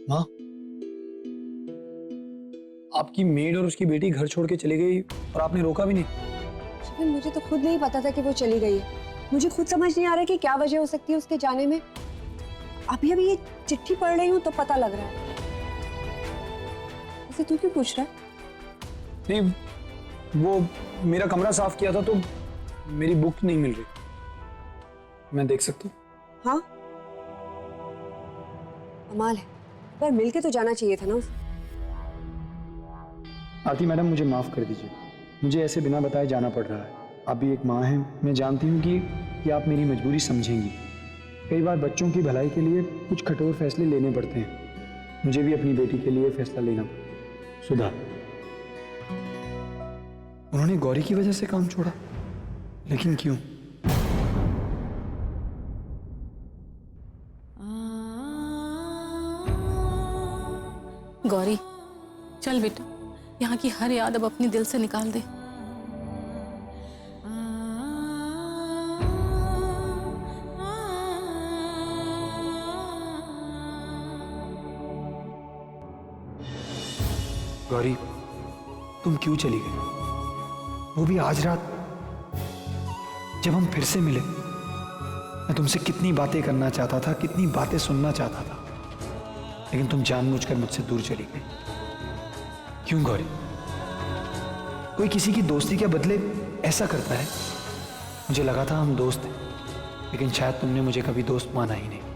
माँ, आपकी मेड और उसकी बेटी घर छोड़ के चली गई और आपने रोका भी नहीं। शिविन, मुझे तो खुद नहीं पता था कि वो चली गई है। मुझे खुद समझ नहीं आ रहा कि क्या वजह हो सकती है उसके जाने में। अभी अभी ये चिट्ठी पढ़ रही हूँ तो पता लग रहा है। ऐसे तू क्यों पूछ रहा है? नहीं, वो मेरा कमरा साफ किया था तो मेरी बुक नहीं मिल रही। मैं देख सकता हूँ? हाँ, कमाल है, पर मिलके तो जाना चाहिए था ना उसे। आरती मैडम, मुझे माफ कर दीजिए, मुझे ऐसे बिना बताए जाना पड़ रहा है। आप भी एक माँ हैं, मैं जानती हूँ कि आप मेरी मजबूरी समझेंगी। कई बार बच्चों की भलाई के लिए कुछ कठोर फैसले लेने पड़ते हैं। मुझे भी अपनी बेटी के लिए फैसला लेना पड़ा। सुधा, उन्होंने गौरी की वजह से काम छोड़ा, लेकिन क्यों? गौरी, चल बेटा, यहाँ की हर याद अब अपने दिल से निकाल दे। गौरी, तुम क्यों चली गई? वो भी आज रात, जब हम फिर से मिले। मैं तुमसे कितनी बातें करना चाहता था, कितनी बातें सुनना चाहता था, लेकिन तुम जानबूझकर मुझसे दूर चली गई। क्यों गौरी? कोई किसी की दोस्ती के बदले ऐसा करता है? मुझे लगा था हम दोस्त हैं, लेकिन शायद तुमने मुझे कभी दोस्त माना ही नहीं।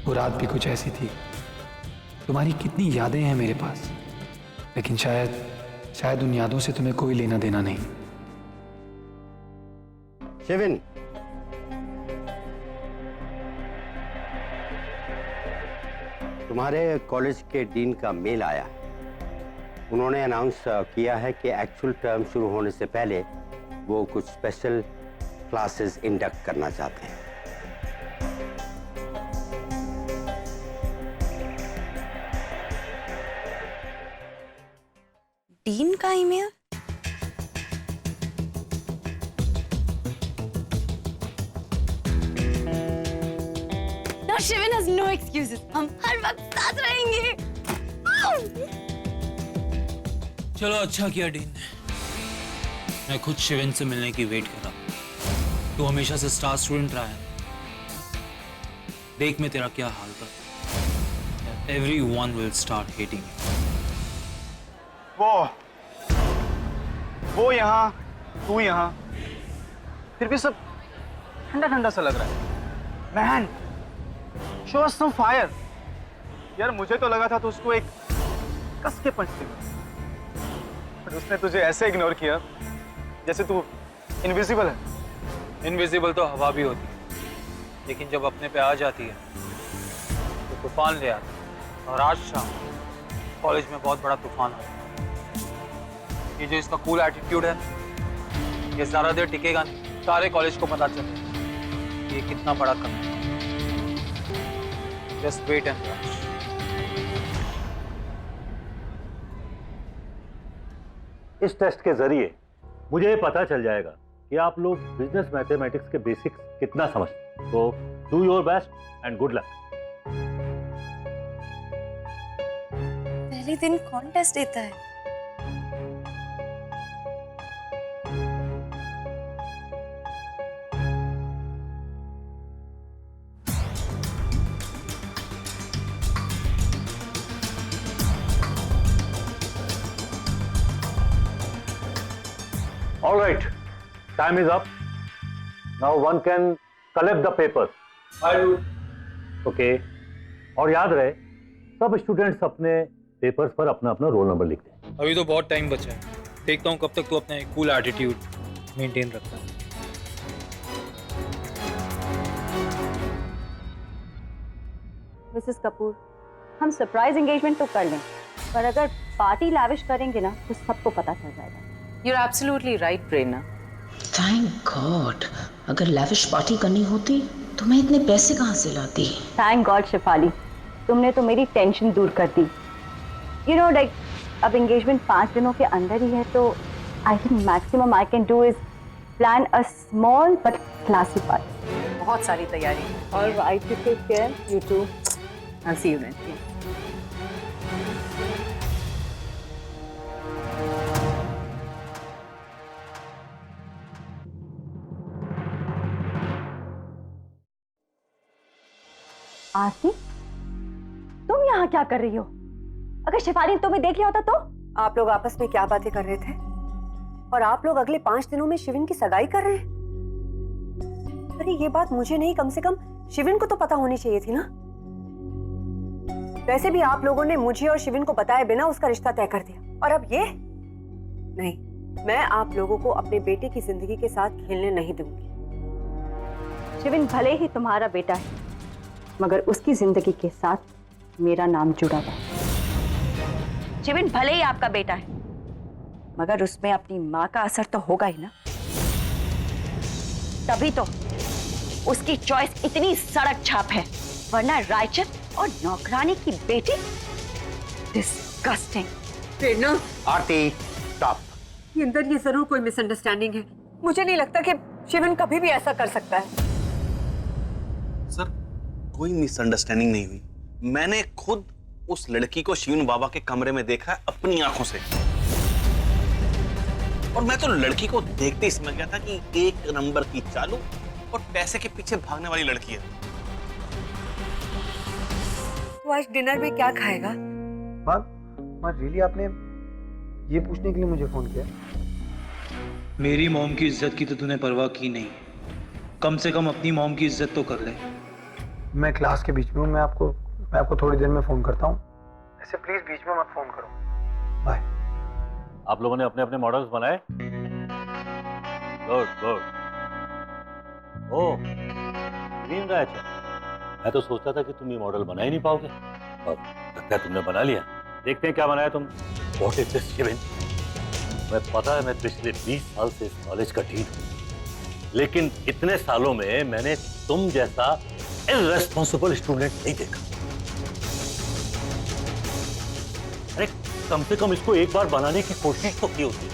वो रात भी कुछ ऐसी थी। तुम्हारी कितनी यादें हैं मेरे पास, लेकिन शायद उन यादों से तुम्हें कोई लेना देना नहीं। शिविन, तुम्हारे कॉलेज के डीन का मेल आया है। उन्होंने अनाउंस किया है कि एक्चुअल टर्म शुरू होने से पहले वो कुछ स्पेशल क्लासेस इंडक्ट करना चाहते हैं। डीन का email? Now Shivan has no excuses. हम हर वक्त साथ रहेंगे। चलो, अच्छा किया डीन ने। मैं खुद शिवन से मिलने की वेट कर रहा। तू हमेशा से स्टार स्टूडेंट रहा है। देख मैं तेरा क्या हाल कर। Everyone will start hating you. वो यहाँ, तू यहाँ, फिर भी सब ठंडा ठंडा सा लग रहा है। Man, show us some fire. यार मुझे तो लगा था तो उसको एक कस के पंच देगा, पर उसने तुझे ऐसे इग्नोर किया जैसे तू इनविजिबल है। इनविजिबल तो हवा भी होती है, लेकिन जब अपने पे आ जाती है तो तूफान ले आता है। और आज शाम कॉलेज में बहुत बड़ा तूफान आया। ये जो इसका कूल एटीट्यूड है, ये ज्यादा देर टिकेगा नहीं। सारे कॉलेज को पता चले ये कितना बड़ा कम है। Just wait and watch. इस टेस्ट के जरिए मुझे ये पता चल जाएगा कि आप लोग बिजनेस मैथमेटिक्स के बेसिक्स कितना समझते हैं। तो do your best and good luck. पहले दिन कौन टेस्ट देता है? All right, time is up. Now one can collect the papers. I do. Okay, और याद रहे, सब स्टूडेंट्स अपने पेपर्स पर अपना अपना रोल नंबर लिखते हैं। अभी तो बहुत टाइम बचा है, देखता हूँ कब तक तू अपना कूल एटीट्यूड मेंटेन रखता है। मिसेस कपूर, हम सरप्राइज एंगेजमेंट तो कर लें, पर अगर पार्टी लाविश करेंगे ना तो सबको पता चल जाएगा। You're absolutely right, Prerna. Thank God, अगर लैविश पार्टी करनी होती तो मैं इतने पैसे कहाँ से लाती। थैंक गॉड शिफाली, तुमने तो मेरी टेंशन दूर कर दी। यू नो लाइक अब एंगेजमेंट 5 दिनों के अंदर ही है, तो I think maximum I can do is plan a small but classy party. बहुत सारी तैयारी। Alright, you take care, you too. I'll see you then. Aarti, तुम यहाँ क्या कर रही हो? अगर शिफाली ने तुम्हें देख लिया होता तो? आप लोग आपस में क्या बातें कर रहे थे? और आप लोग अगले 5 दिनों में शिविन की सगाई कर रहे हैं? अरे ये बात मुझे नहीं, कम से कम शिविन को तो पता होनी चाहिए थी ना। वैसे भी आप लोगों ने मुझे और शिविन को बताए बिना उसका रिश्ता तय कर दिया, और अब ये नहीं, मैं आप लोगों को अपने बेटे की जिंदगी के साथ खेलने नहीं दूंगी। शिविन भले ही तुम्हारा बेटा है, मगर उसकी जिंदगी के साथ मेरा नाम जुड़ा हुआ है। शिविन भले ही आपका बेटा है, मगर उसमें अपनी माँ का असर तो होगा ही ना। तभी तो उसकी चॉइस इतनी सड़क छाप है, वरना रायचंद और नौकरानी की बेटी। डिस्गस्टिंग। प्रेरणा, आरती, स्टॉप। ये अंदर ये जरूर कोई मिसअंडरस्टैंडिंग है। मुझे नहीं लगता कि शिविन कभी भी ऐसा कर सकता है। सर, कोई मिसअंडरस्टैंडिंग नहीं हुई। मैंने खुद उस लड़की को शिवन बाबा के कमरे में देखा है अपनी आंखों से, और मैं तो लड़की को देखते ही समझ गया था कि 1 नंबर की चालू और पैसे के पीछे भागने वाली लड़की है। तो आज डिनर में क्या खाएगा? माँ रियली आपने ये पूछने के लिए मुझे फोन किया? मेरी मॉम की इज्जत की तो तूने परवाह की नहीं, कम से कम अपनी मॉम की इज्जत तो कर ले। मैं क्लास के बीच में हूँ, मैं आपको थोड़ी देर में फोन करता हूँ। ऐसे प्लीज बीच में मत फोन करो। बाय। आप लोगों ने अपने अपने मॉडल्स बनाए? Good good. Oh, green Raichand, मैं तो सोचता था कि तुम ये मॉडल बना ही नहीं पाओगे, और लगता है तुमने बना लिया। देखते हैं क्या बनाया तुम। What is this Shivin? मैं पता है मैं पिछले 20 साल से इस कॉलेज का डीन हूँ, लेकिन इतने सालों में मैंने तुम जैसा इररेस्पॉन्सिबल स्टूडेंट नहीं देखा। अरे कम से कम इसको एक बार बनाने की कोशिश तो की होती।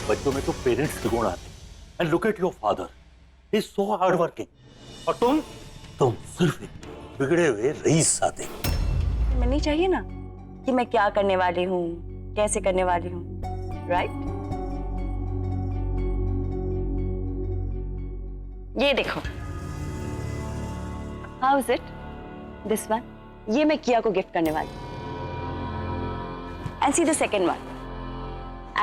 बच्चों में तो पेरेंट्स के गुण आते। And look at your father, he is so hard working, और तुम सिर्फ एक बिगड़े हुए रईस साथे। मिलनी चाहिए ना कि मैं क्या करने वाली हूँ, कैसे करने वाली हूँ, राइट? ये देखो, how is it this one? ये मैं किया को गिफ्ट करने वाली। And see the second one,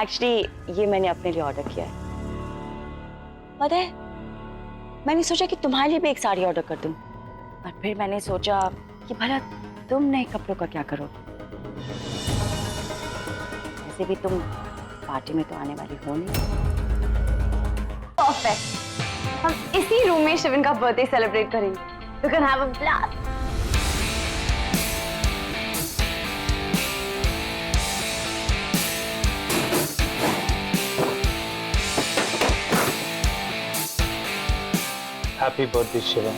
actually ये मैंने अपने लिए ऑर्डर किया है। पता है, मैंने सोचा कि तुम्हारे लिए भी एक साड़ी ऑर्डर कर दूं, और फिर मैंने सोचा कि भला तुम नए कपड़ों का क्या करोगे। वैसे भी तुम पार्टी में तो आने वाली हो नहीं। परफेक्ट, हम इसी रूम में शिविन का बर्थडे सेलिब्रेट करेंगे। We can have a blast. Happy birthday Sivan.